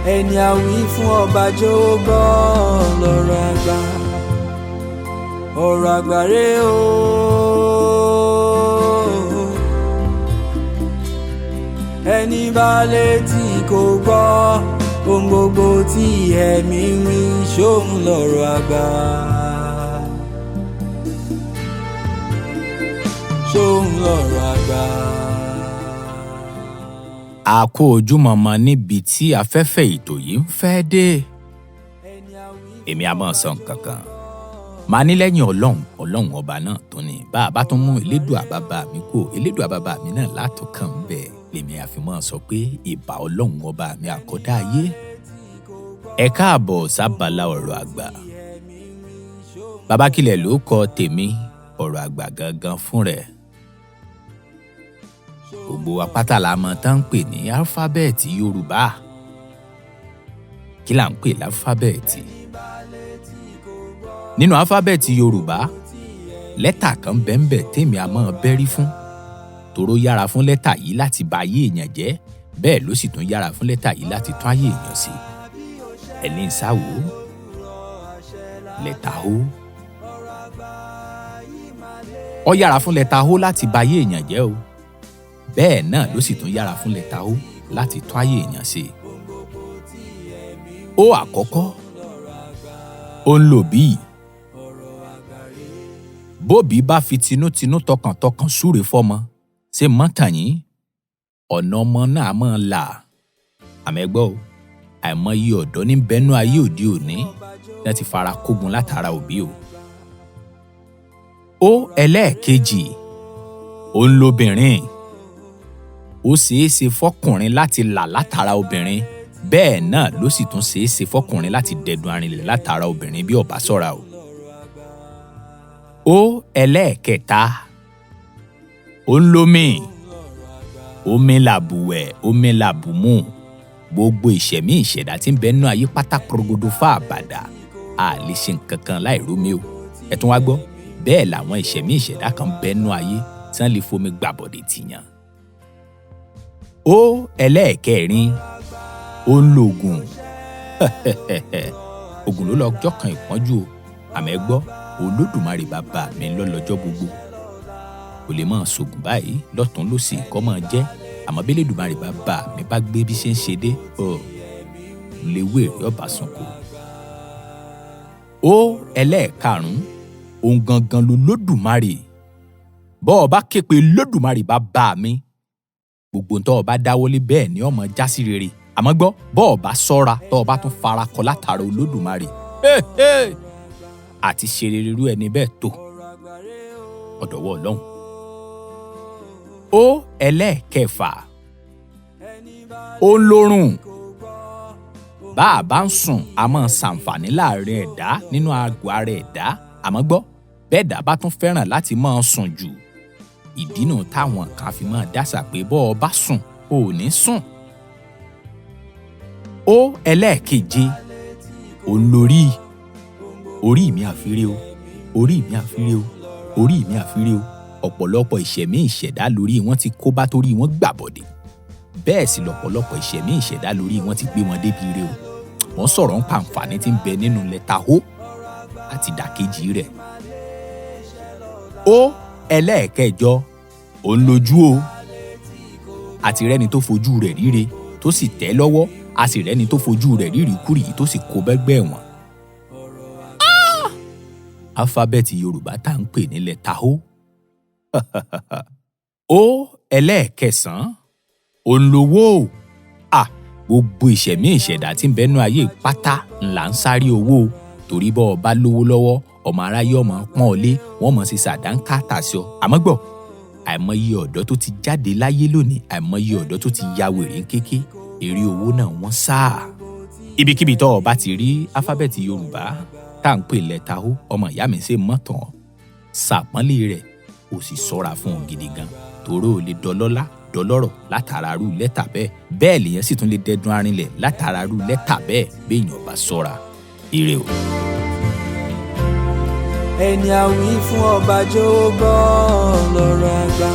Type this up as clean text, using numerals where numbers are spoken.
ẹni àwí fún ọba jọ̀wọ́ gbọ́ lọ́rọ̀ àgbà. Ọ̀rọ̀ àgbà rèé o. Ẹni bá létí kò gbọ́ ohun gbogbo tí ẹ̀mí wí ṣóun lọ́rọ̀ àgbà. Ṣóun lọ́rọ̀ àgbà. A kú ojúmọmọ níbi tí afẹ́fẹ́ ètò yìí ń fẹ́ dé. Èmi a máa sọ nǹkan kan. Màá ní lẹ́yìn ọlọ́run ọba náà tó ní bá a bá tún mú elédùà bàbá mi kó elédùà bàbá mi náà látọkàn ń bẹ̀ lèmi àfimọ́ sọ pé ìbà ọlọ́run ọba mi àkọ́dá ayé. Ẹ káàbọ̀ sábàlá ọ̀rọ̀ àgbà. BabaAkile ló kọ tèmi ọ̀rọ̀ àgbà gangan fún rẹ̀. Gbogbo apáta la mọ̀ tán ń pè ní álífábẹ́ẹ̀tì Yorùbá. Kí là ń pè l'álífábẹ́ẹ̀tì? Nínú álífábẹ́ẹ̀tì Yorùbá, lẹ́tà kan bẹ́ẹ̀ tèmi a máa bẹ́rí fún. Toró yára fún lẹ́tà yìí láti ba ayé èèyàn jẹ́, bẹ́ẹ̀ ló sì tún yára fún lẹ́tà yìí láti tún ayé èèyàn sí. Ẹni ìsáwó, lẹ́tà ó. Ó yára fún lẹ́tà ó láti ba ayé èèyàn jẹ́ o. Bẹ́ẹ̀ náà ló sì tún yára fún lẹ́tà ó láti tún ayé èèyàn ṣe. Ó àkọ́kọ́, ó ń lò bíi. Bóbi bá fi tinútinú tọkàntọkàn súre fọ́mọ, ṣé mọ́tàn yín? Ọ̀nà ọmọ náà máa là. Àmẹ́gbọ́ o, àìmọye ọ̀dọ́ ní bẹ́nú ayé òde òní láti fara kógun látara òbí o. Ó ẹlẹ́ẹ̀kejì, ó ń lobìnrin. Ó ṣeéṣe fọ́kùnrin láti là látara obìnrin, bẹ́ẹ̀ náà ló sì tún ṣeéṣe fọ́kùnrin láti dẹ̀dùn arinlẹ̀ látara obìnrin bí ó bá ṣọ́ra o. Ó ẹlẹ́ẹ̀kẹta, ó ń lómi. Omi làbùwẹ̀, omi làbùmú. Gbogbo ìṣẹ̀mí ìṣẹ̀dá tí ń bẹ nínú ayé pátá porogodo fá àbàdà. A lè ṣe nǹkan kan láì rómi o. Ẹ tún wá gbọ́, bẹ́ẹ̀ làwọn ìṣẹ̀mí ìṣẹ̀dá kan bẹ nínú ayé tí wọ́n lè fomi gbàbọ̀dẹ̀ tìyàn. Ó ẹlẹ́ẹ̀kẹrin, ó ń lo ògùn. Ògùn ló lọ́jọ́ kan ìpọ́njú o. Àmẹ́ gbọ́, Olódùmarè bàbá mi lọ́lọ́jọ́ gbogbo. Kò lè máa ṣògùn báyìí lọ́tún lósì kọ́ máa jẹ́. Àmọ́ bí Olódùmarè bàbá mi bá gbé bí ṣe ń ṣe dé, léwé rẹ̀ ọba sanko. Ó ẹlẹ́ẹ̀karùn-ún, òun gangan ló Olódùmarè. Bọ́ ọ bá ké pe Olódùmarè bàbá mi, gbogbo ntọ́ ọba dáwọ́lé bẹ́ẹ̀ ni ọmọ já sí rere. Àmọ́ gbọ́, bọ́ ọba ṣọ́ra tọ́ ọba tún fara kọ látara Olódùmarè. Àti ṣe rere irú ẹni bẹ́ẹ̀ tó ọ̀dọ̀wọ́ Ọlọ́run. Ó ẹlẹ́ẹ̀kẹfà, ó ń lórùn. Bá a bá ń sùn, a máa ṣàǹfààní láàrin ẹ̀dá nínú àgọ́ ara ẹ̀dá. Àmọ́ gbọ́, bẹ́ẹ̀ dá bá tún fẹ́ràn láti máa sùn jù. Ìdínú táwọn kan fi máa dásà pé bọ́ ọ bá sùn, ò ní sùn. Ó ẹlẹ́ẹ̀keje, ó ń lórí. Orí mi àfiré o, orí mi àfiré o, orí mi àfiré o. Ọ̀pọ̀lọpọ̀ ìṣẹ̀mí ìṣẹ̀dá lórí wọn ti kó bá torí wọn gbàbọ̀dẹ̀. Bẹ́ẹ̀ sì lọ̀pọ̀lọpọ̀ ìṣẹ̀mí ìṣẹ̀dá lórí wọn ti gbé wọn débi ire o. Wọ́n sọ̀rọ̀ ń pa àǹfààní tí ń bẹ nínú lẹ́tà ó àti ìdàkejì rẹ̀. Ó ẹlẹ́ẹ̀kẹjọ, ó ń lójú o. Àti rẹ́ni tó fojú rẹ̀ ríre tó sì tẹ́ lọ́wọ́, a sì rẹ́ni tó fojú rẹ̀ rírí kúrì tó sì kó bẹ́gbẹ́ wọn. Álífábẹ́ẹ̀tì Yorùbá tá ń pè ní lẹ́tà ó. Ó ẹlẹ́ẹ̀kẹsàn-án, ó ń lówó. Gbogbo ìṣẹ̀mí ìṣẹ̀dá tí ń bẹ́nu ayé pátá ńlá ń sáré owó. Torí bọ́ ọ bá lówó lọ́wọ́, ọmọ aráyé ọmọ pọ́n ọ lé, wọ́n mọ̀ sí sàdánkátà sí ọ. Àmọ́ gbọ́, àìmọye ọ̀dọ́ tó ti jáde láyé lónìí, àìmọye ọ̀dọ́ tó ti ya wèrè ń kéké, èrè owó náà wọ́n sáà. Ibikíbi tó o bá ti rí álífábẹ́ẹ̀tì Yorùbá tá à ń pè lẹ́tà ó, ọmọ ìyá mi ṣe mọ́tàn. Ṣàpọ́nlé rẹ̀, ó sì ṣọ́ra fún un gidi gan. Toró o lè dọlọ́lá dọlọ́rọ̀ látara rú lẹ́tà bẹ́ẹ̀. Bẹ́ẹ̀ lèyàn sì tún lè dẹdun arinlẹ̀ látara rú lẹ́tà bẹ́ẹ̀ béèyàn bá ṣọ́ra. Ire o. Ẹni àwí fún ọba jọ̀wọ́ gbọ́ lọ́rọ̀ àgbà.